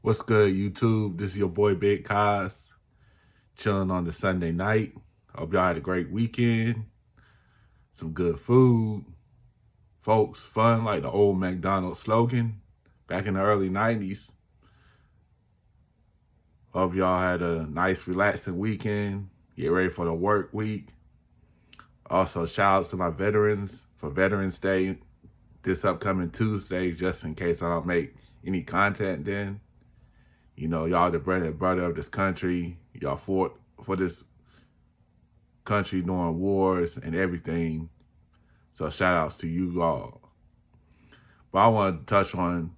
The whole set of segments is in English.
What's good, YouTube? This is your boy Big Kaz, chilling on the Sunday night. Hope y'all had a great weekend. Some good food. Folks, fun like the old McDonald's slogan back in the early 90s. Hope y'all had a nice, relaxing weekend. Get ready for the work week. Also, shout out to my veterans for Veterans Day this upcoming Tuesday, just in case I don't make any content then. You know, y'all the bread and butter of this country. Y'all fought for this country during wars and everything. So shout outs to you all. But I want to touch on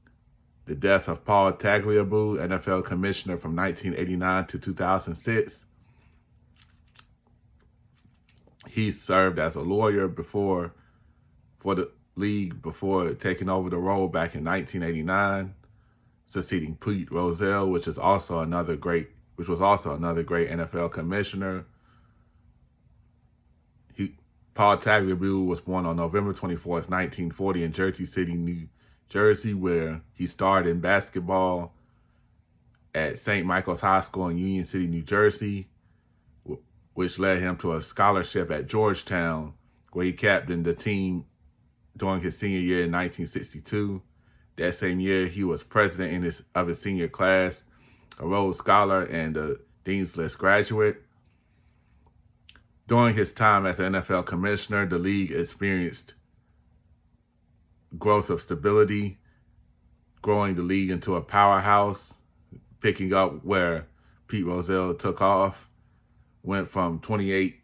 the death of Paul Tagliabue, NFL Commissioner from 1989 to 2006. He served as a lawyer for the league before taking over the role back in 1989. Succeeding Pete Rozelle, which was also another great NFL commissioner. Paul Tagliabue was born on November 24th, 1940 in Jersey City, New Jersey, where he starred in basketball at St. Michael's High School in Union City, New Jersey, which led him to a scholarship at Georgetown, where he captained the team during his senior year in 1962. That same year, he was president of his senior class, a Rhodes Scholar, and a Dean's List graduate. During his time as an NFL commissioner, the league experienced growth of stability, growing the league into a powerhouse, picking up where Pete Rozelle took off, went from 28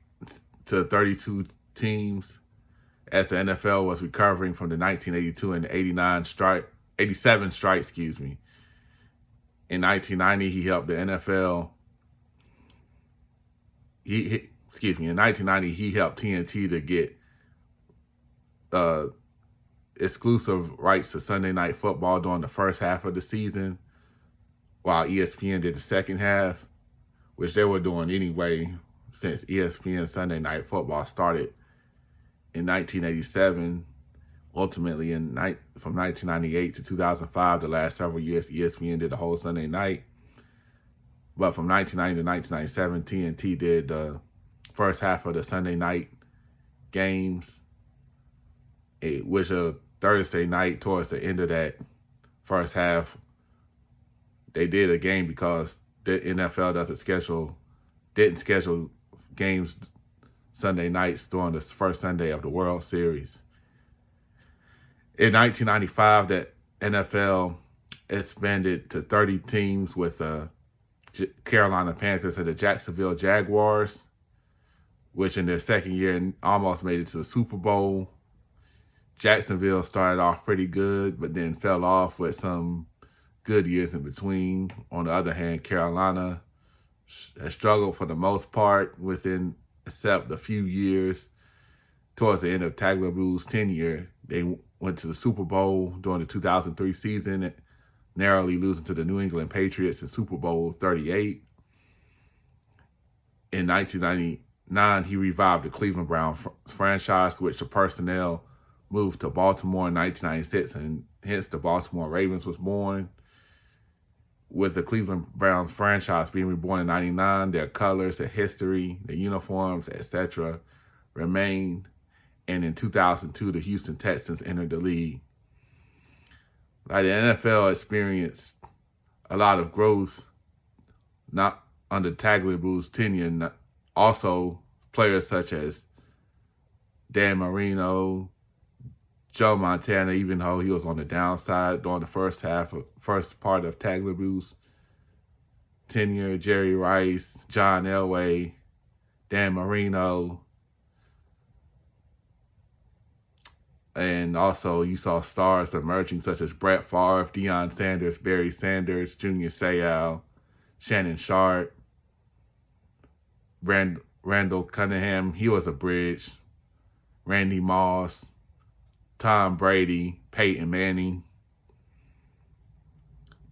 to 32 teams as the NFL was recovering from the 1982 and 87 strike, In 1990, he helped the NFL. In 1990, he helped TNT to get exclusive rights to Sunday Night Football during the first half of the season, while ESPN did the second half, which they were doing anyway since ESPN Sunday Night Football started in 1987. Ultimately, from 1998 to 2005, the last several years, ESPN did the whole Sunday night. But from 1990 to 1997, TNT did the first half of the Sunday night games, which a Thursday night towards the end of that first half, they did a game because the NFL didn't schedule games Sunday nights during the first Sunday of the World Series. In 1995, the NFL expanded to 30 teams with the Carolina Panthers and the Jacksonville Jaguars, which in their second year almost made it to the Super Bowl. Jacksonville started off pretty good, but then fell off with some good years in between. On the other hand, Carolina has struggled for the most part except a few years. Towards the end of Tagliabue's tenure, they went to the Super Bowl during the 2003 season, narrowly losing to the New England Patriots in Super Bowl 38. In 1999, he revived the Cleveland Browns franchise, which the personnel moved to Baltimore in 1996, and hence the Baltimore Ravens was born. With the Cleveland Browns franchise being reborn in 1999, their colors, their history, their uniforms, etc. remained. And in 2002, the Houston Texans entered the league. Like the NFL experienced a lot of growth, not under Tagliabue's tenure. Also, players such as Dan Marino, Joe Montana, even though he was on the downside during the first part of Tagliabue's tenure, Jerry Rice, John Elway, Dan Marino. And also, you saw stars emerging such as Brett Favre, Deion Sanders, Barry Sanders, Junior Seau, Shannon Sharp, Randall Cunningham. He was a bridge. Randy Moss, Tom Brady, Peyton Manning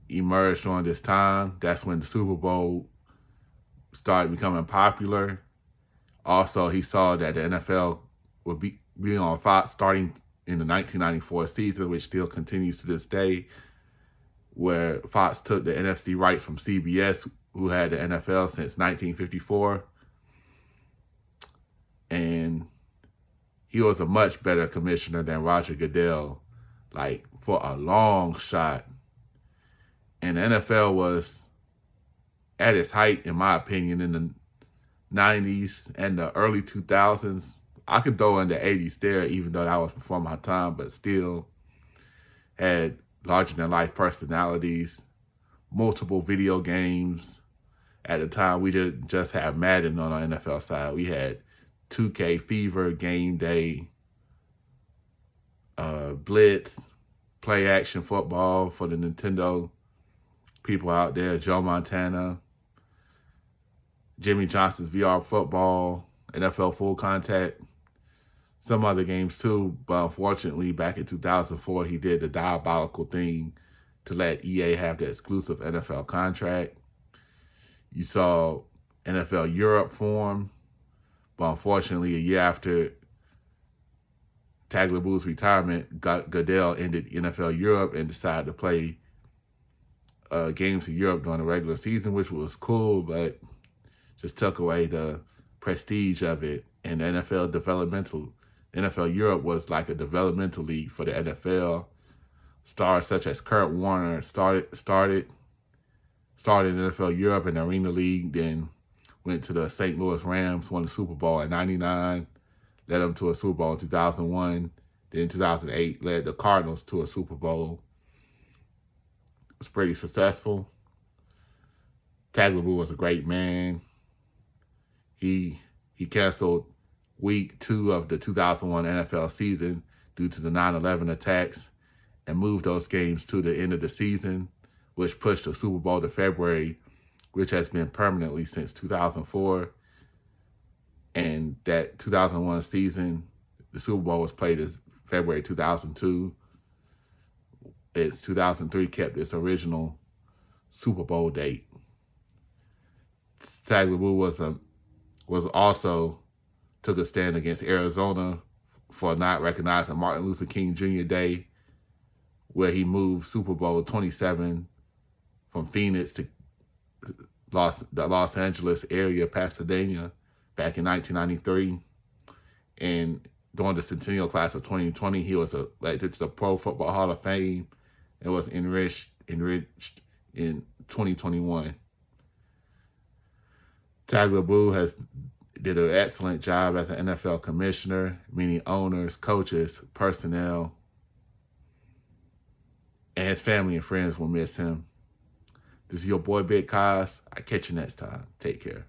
emerged during this time. That's when the Super Bowl started becoming popular. Also, he saw that the NFL would be on Fox starting in the 1994 season, which still continues to this day, where Fox took the NFC rights from CBS, who had the NFL since 1954. And he was a much better commissioner than Roger Goodell, like for a long shot. And the NFL was at its height, in my opinion, in the 90s and the early 2000s. I could throw in the 80s there, even though that was before my time, but still had larger-than-life personalities, multiple video games. At the time, we didn't just have Madden on our NFL side. We had 2K, Fever, Game Day, Blitz, play-action football for the Nintendo people out there, Joe Montana, Jimmy Johnson's VR football, NFL Full Contact, some other games too. But unfortunately, back in 2004, he did the diabolical thing to let EA have the exclusive NFL contract. You saw NFL Europe form, but unfortunately, a year after Tagliabue's retirement, Goodell ended NFL Europe and decided to play games in Europe during the regular season, which was cool, but just took away the prestige of it. And NFL Europe was like a developmental league for the NFL. Stars such as Kurt Warner started NFL Europe in the Arena League, then went to the St. Louis Rams, won the Super Bowl in '99, led them to a Super Bowl in 2001. Then in 2008, led the Cardinals to a Super Bowl. It was pretty successful. Tagliabue was a great man. He canceled week 2 of the 2001 NFL season due to the 9/11 attacks and moved those games to the end of the season, which pushed the Super Bowl to February, which has been permanently since 2004. And that 2001 season, the Super Bowl was played as February 2002. It's 2003 kept its original Super Bowl date. Tagliabue was also took a stand against Arizona for not recognizing Martin Luther King Jr. Day, where he moved Super Bowl 27 from Phoenix to the Los Angeles area, Pasadena, back in 1993. And during the Centennial Class of 2020, he was elected to the Pro Football Hall of Fame and was enriched in 2021. Tagliabue did an excellent job as an NFL commissioner. Many owners, coaches, personnel, and his family and friends will miss him. This is your boy, Big Kaz. I'll catch you next time. Take care.